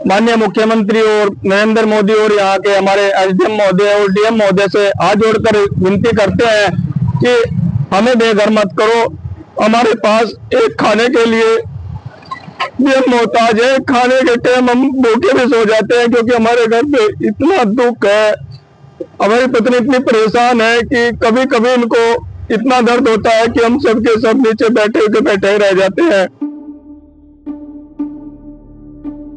माननीय मुख्यमंत्री और नरेंद्र मोदी और यहाँ के हमारे एसडीएम महोदय और डीएम महोदय से हाथ जोड़कर विनती करते हैं कि हमें बेघर मत करो। हमारे पास एक खाने के लिए भी हम मोहताज है, खाने के टाइम हम भूखे भी सो जाते हैं क्योंकि हमारे घर पे इतना दुख है। हमारी पत्नी इतनी परेशान है कि कभी कभी इनको इतना दर्द होता है कि हम सबके सब नीचे बैठे रह जाते हैं।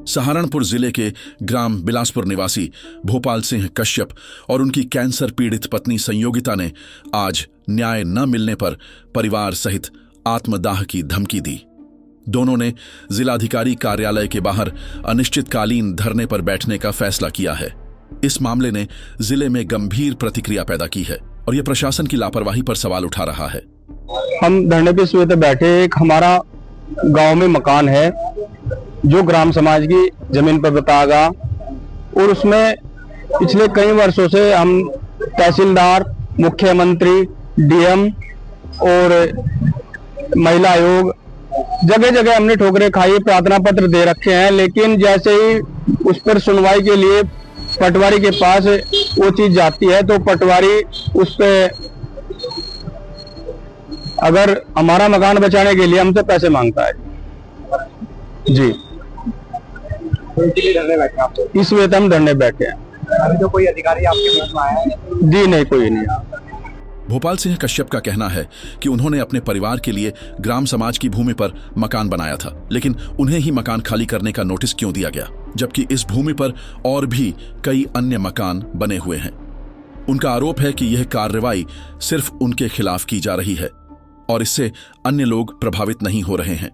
सहारनपुर जिले के ग्राम बिलासपुर निवासी भोपाल सिंह कश्यप और उनकी कैंसर पीड़ित पत्नी संयोगिता ने आज न्याय न मिलने पर परिवार सहित आत्मदाह की धमकी दी। दोनों ने जिलाधिकारी कार्यालय के बाहर अनिश्चितकालीन धरने पर बैठने का फैसला किया है। इस मामले ने जिले में गंभीर प्रतिक्रिया पैदा की है और यह प्रशासन की लापरवाही पर सवाल उठा रहा है। हम धरने पे इस वजह से बैठे, एक हमारा गांव में मकान है जो ग्राम समाज की जमीन पर बतागा और उसमें पिछले कई वर्षों से हम तहसीलदार, मुख्यमंत्री, डीएम और महिला आयोग जगह जगह हमने ठोकरें खाई, प्रार्थना पत्र दे रखे हैं, लेकिन जैसे ही उस पर सुनवाई के लिए पटवारी के पास वो चीज जाती है तो पटवारी उस पे अगर हमारा मकान बचाने के लिए हमसे पैसे मांगता है जी। इस वजह से हम धरने बैठे हैं। अभी तो कोई अधिकारी आपके बीच में आया है? जी नहीं, कोई नहीं आया। भोपाल सिंह कश्यप का कहना है कि उन्होंने अपने परिवार के लिए ग्राम समाज की भूमि पर मकान बनाया था, लेकिन उन्हें ही मकान खाली करने का नोटिस क्यों दिया गया, जबकि इस भूमि पर और भी कई अन्य मकान बने हुए हैं। उनका आरोप है कि यह कार्रवाई सिर्फ उनके खिलाफ की जा रही है और इससे अन्य लोग प्रभावित नहीं हो रहे हैं।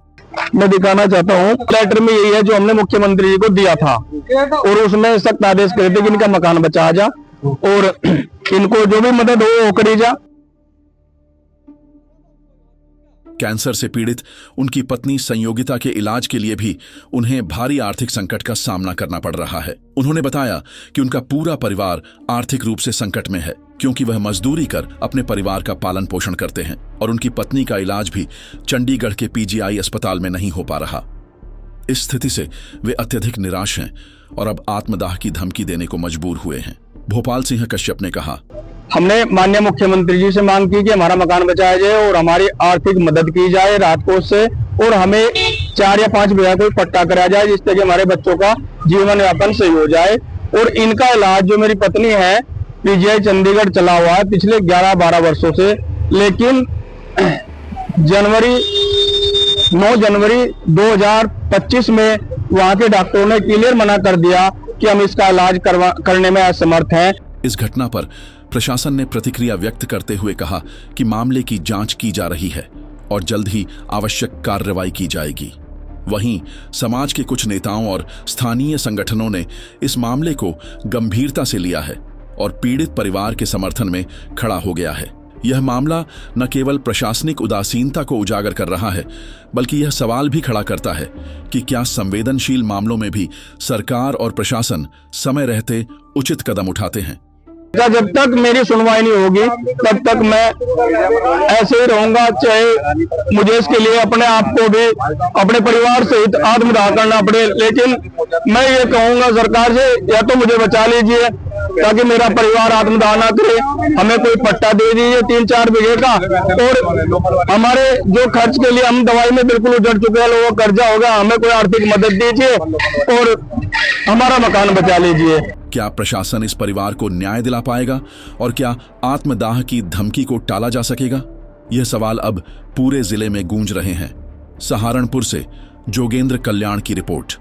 मैं दिखाना चाहता हूँ, लेटर में यही है जो हमने मुख्यमंत्री जी को दिया था और उसमें सख्त आदेश करे थे कि इनका मकान बचा जा और इनको जो भी मदद हो वो करी जा। कैंसर से पीड़ित उनकी पत्नी संयोगिता के इलाज के लिए भी उन्हें भारी आर्थिक संकट का सामना करना पड़ रहा है। उन्होंने बताया कि उनका पूरा परिवार आर्थिक रूप से संकट में है क्योंकि वह मजदूरी कर अपने परिवार का पालन पोषण करते हैं और उनकी पत्नी का इलाज भी चंडीगढ़ के पीजीआई अस्पताल में नहीं हो पा रहा। इस स्थिति से वे अत्यधिक निराश हैं और अब आत्मदाह की धमकी देने को मजबूर हुए हैं। भोपाल सिंह कश्यप ने कहा, हमने माननीय मुख्यमंत्री जी से मांग की कि हमारा मकान बचाया जाए और हमारी आर्थिक मदद की जाए राहत कोष से और हमें 4 या 5 बीघा कोई पट्टा कराया जाए जिससे कि हमारे बच्चों का जीवन यापन सही हो जाए। और इनका इलाज जो मेरी पत्नी है पीजीआई चंडीगढ़ चला हुआ है पिछले 11-12 वर्षों से, लेकिन 9 जनवरी 2025 में वहां के डॉक्टरों ने क्लियर मना कर दिया कि हम इसका इलाज करने में असमर्थ हैं। इस घटना पर प्रशासन ने प्रतिक्रिया व्यक्त करते हुए कहा कि मामले की जांच की जा रही है और जल्द ही आवश्यक कार्रवाई की जाएगी। वहीं समाज के कुछ नेताओं और स्थानीय संगठनों ने इस मामले को गंभीरता से लिया है और पीड़ित परिवार के समर्थन में खड़ा हो गया है। यह मामला न केवल प्रशासनिक उदासीनता को उजागर कर रहा है, बल्कि यह सवाल भी खड़ा करता है कि क्या संवेदनशील मामलों में भी सरकार और प्रशासन समय रहते उचित कदम उठाते हैं। जब तक मेरी सुनवाई नहीं होगी तब तक मैं ऐसे ही रहूंगा, चाहे मुझे इसके लिए अपने आप को भी अपने परिवार सहित आत्मदाह करना पड़े। लेकिन मैं ये कहूंगा सरकार से, या तो मुझे बचा लीजिए ताकि मेरा परिवार आत्मदाह ना करे, हमें कोई पट्टा दे दीजिए 3-4 बीघे का, और हमारे जो खर्च के लिए हम दवाई में बिल्कुल उजड़ चुके हैं, वो कर्जा हो गया, हमें कोई आर्थिक मदद दीजिए और हमारा मकान बचा लीजिए। क्या प्रशासन इस परिवार को न्याय दिला पाएगा और क्या आत्मदाह की धमकी को टाला जा सकेगा? यह सवाल अब पूरे जिले में गूंज रहे हैं। सहारनपुर से जोगेंद्र कल्याण की रिपोर्ट।